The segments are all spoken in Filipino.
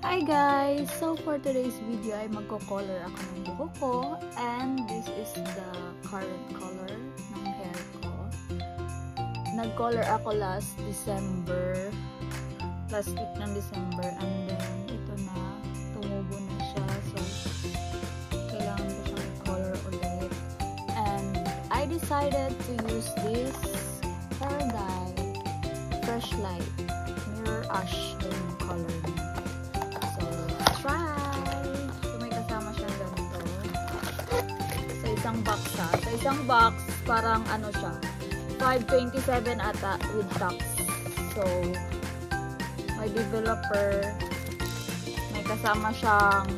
Hi guys! So for today's video ay magko-color ako ng buhok ko, and this is the current color ng hair ko. Nag-color ako last week ng December, and then ito na, tumubo na siya, so kailangan ko siyang color ulit. And I decided to use this hair dye, Fresh Light Mirror Ash yung color niya. So try! So may kasama siya ganito sa isang box ha. Sa isang box parang ano siya, 527 ata with tax. So may developer, may kasama siyang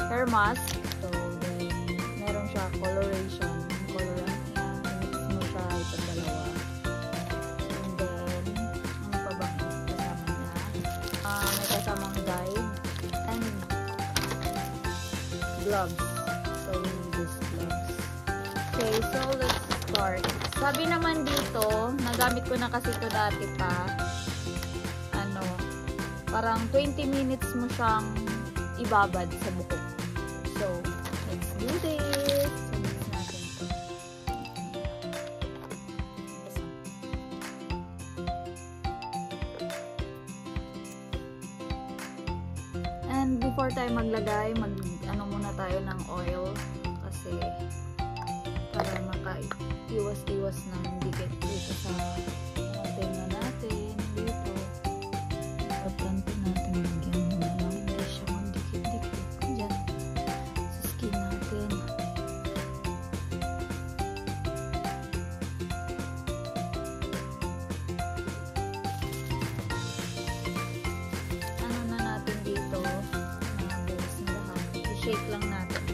hair mask. So then meron siya coloration, colorant niya, mix mo siya itong dalawa. And then ano pa ba kasama niya? May kasamang guide and gloves. So we need these gloves. Okay, so let's start. Sabi naman dito, nagamit ko na kasi ito dati pa. Parang 20 minutes mo siyang ibabad sa buhok. So, let's do this. So, mix natin ito. And before tayo maglagay, ano muna tayo ng oil kasi para maka-iwas-iwas ng dikit dito sa tenga natin dito. Importante natin lagyan muna lang, hindi siya mandikit-dikit dyan sa skin natin. Ano na natin dito, nabuhos na lahat. I-shake lang natin.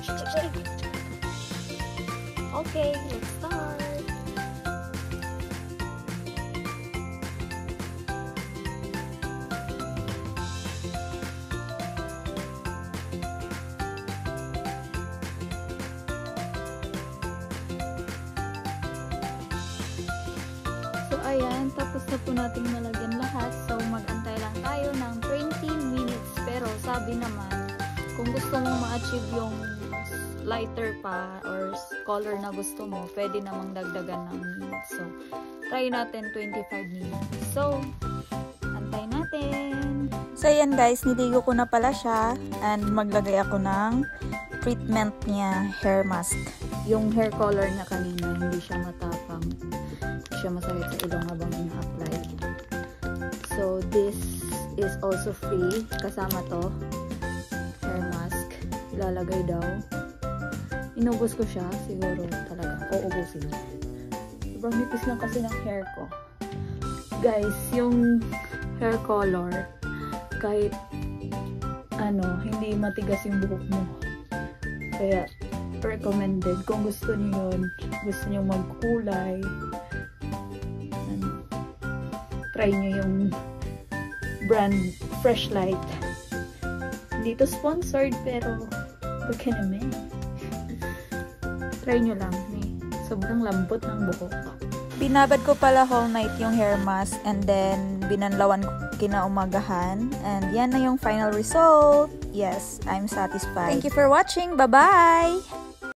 Shake! Okay, let's start! So, ayan. Tapos na po natin nalagyan lahat. So, mag-antay lang tayo ng 20 minutes. Pero, sabi naman, kung gusto mo ma-achieve yung lighter pa or color na gusto mo, pwede namang dagdagan ng minutes. So, try natin 25 minutes. So, antay natin. So, ayan guys. Niligo ko na pala siya. And maglagay ako ng treatment niya, hair mask. Yung hair color niya kanina, hindi siya matapang. Siya masakit sa ilong habang ina-apply. So, this is also free. Kasama to, hair mask. Ilalagay daw. Inubos ko siya. Siguro talaga uubusin. Sobrang nipis lang kasi ng hair ko. Guys, yung hair color, kahit hindi matigas yung buhok mo. Kaya, recommended. Kung gusto niyo yun, gusto niyo magkulay, try nyo yung brand Fresh Light. Hindi to sponsored, pero baka naman. Try nyo lang. Sobrang lambot ng buhok. Binabad ko pala whole night yung hair mask, and then binanlawan ko kinaumagahan. And yan na yung final result. Yes, I'm satisfied. Thank you for watching. Bye-bye!